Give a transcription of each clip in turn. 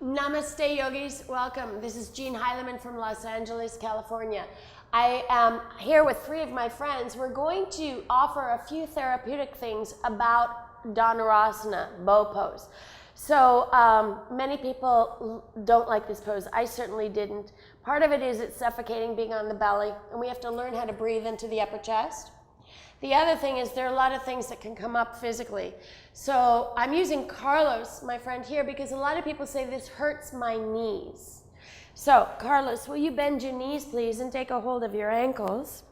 Namaste yogis, welcome. This is Jeanne Heileman from Los Angeles, California. I am here with 3 of my friends. We're going to offer a few therapeutic things about dhanurasana, bow pose. So many people don't like this pose. I certainly didn't. Part of it is it's suffocating being on the belly, and we have to learn how to breathe into the upper chest. The other thing is there are a lot of things that can come up physically. So I'm using Carlos, my friend here, because a lot of people say this hurts my knees. So Carlos, will you bend your knees, please, and take a hold of your ankles?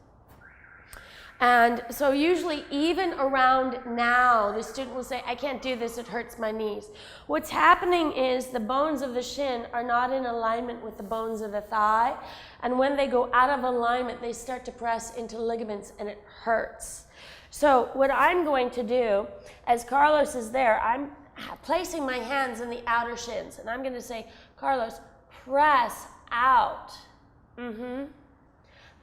And so usually even around now, the student will say, I can't do this, it hurts my knees. What's happening is the bones of the shin are not in alignment with the bones of the thigh. And when they go out of alignment, they start to press into ligaments and it hurts. So what I'm going to do, as Carlos is there, I'm placing my hands in the outer shins. And I'm going to say, Carlos, press out.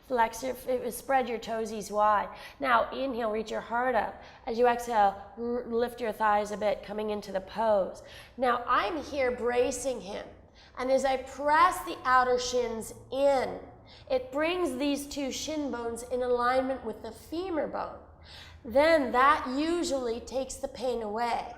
Flex your, spread your toesies wide. Now inhale, reach your heart up. As you exhale, lift your thighs a bit, coming into the pose. Now I'm here bracing him. And as I press the outer shins in, it brings these 2 shin bones in alignment with the femur bone. Then that usually takes the pain away.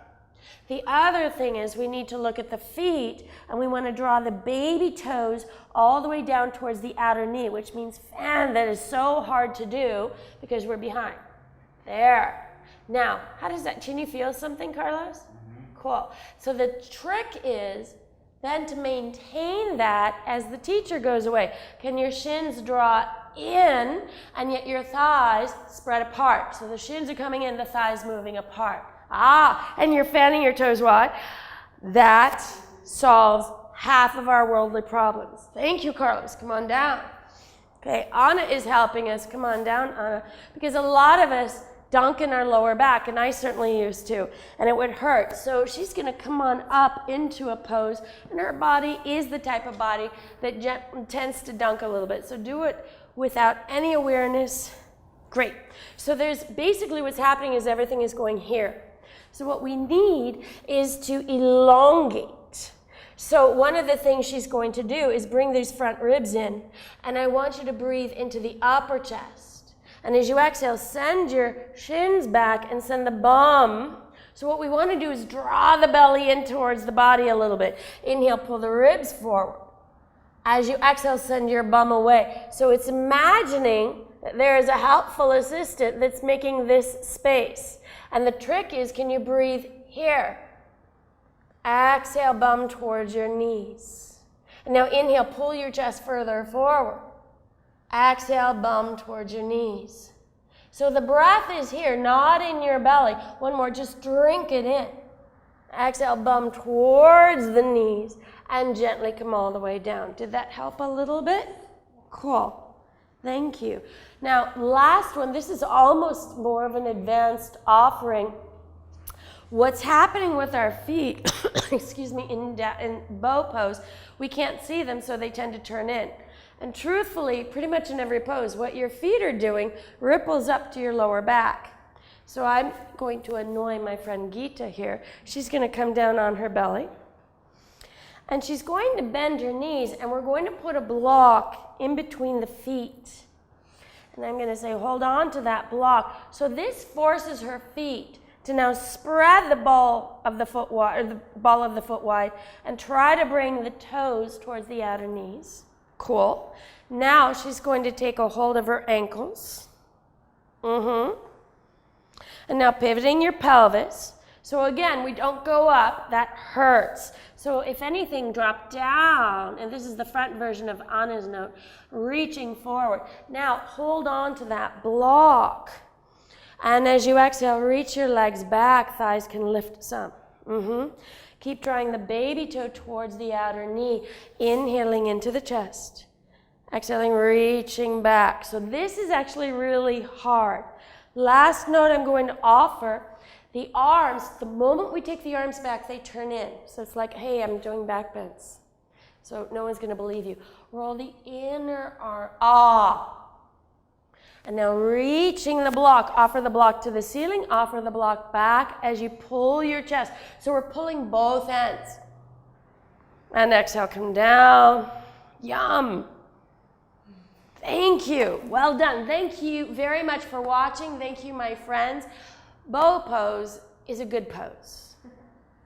The other thing is we need to look at the feet, and we want to draw the baby toes all the way down towards the outer knee, which means fan. That is so hard to do because we're behind. There. Now, how does that, can you feel something, Carlos? Cool. So the trick is then to maintain that as the teacher goes away. Can your shins draw in, and yet your thighs spread apart? So the shins are coming in, the thighs moving apart. And you're fanning your toes wide. That solves half of our worldly problems. Thank you, Carlos. Come on down. Okay, Anna is helping us. Come on down, Anna. Because a lot of us dunk in our lower back, and I certainly used to, and it would hurt. So she's going to come on up into a pose, and her body is the type of body that tends to dunk a little bit. So do it without any awareness. Great. So there's basically what's happening is everything is going here. So what we need is to elongate. So one of the things she's going to do is bring these front ribs in, and I want you to breathe into the upper chest. And as you exhale, send your shins back and send the bum. So what we want to do is draw the belly in towards the body a little bit. Inhale, pull the ribs forward. As you exhale, send your bum away. So it's imagining that there is a helpful assistant that's making this space. And the trick is, can you breathe here? Exhale, bum towards your knees. And now inhale, pull your chest further forward. Exhale, bum towards your knees. So the breath is here, not in your belly. One more, just drink it in. Exhale, bum towards the knees, and gently come all the way down. Did that help a little bit? Cool. Thank you. Now, last one, this is almost more of an advanced offering. What's happening with our feet, excuse me, in bow pose, we can't see them, so they tend to turn in. And truthfully, pretty much in every pose, what your feet are doing ripples up to your lower back. So I'm going to annoy my friend Geeta here. She's going to come down on her belly. And she's going to bend her knees, and we're going to put a block in between the feet. And I'm going to say, hold on to that block. So this forces her feet to now spread the ball of the foot wide, or the ball of the foot wide, and try to bring the toes towards the outer knees. Cool. Now she's going to take a hold of her ankles. And now pivoting your pelvis. So again, we don't go up, that hurts. So if anything, drop down, and this is the front version of Anna's note, reaching forward. Now hold on to that block. And as you exhale, reach your legs back, thighs can lift some. Keep drawing the baby toe towards the outer knee, inhaling into the chest. Exhaling, reaching back. So this is actually really hard. Last note I'm going to offer, the arms, the moment we take the arms back, they turn in. So it's like, hey, I'm doing back bends. So no one's going to believe you. Roll the inner arm. And now reaching the block, offer the block to the ceiling, offer the block back as you pull your chest. So we're pulling both ends. And exhale, come down. Yum. Thank you. Well done. Thank you very much for watching. Thank you, my friends. Bow pose is a good pose.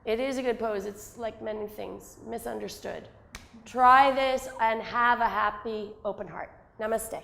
It is a good pose. It's like many things, misunderstood. Try this and have a happy, open heart. Namaste.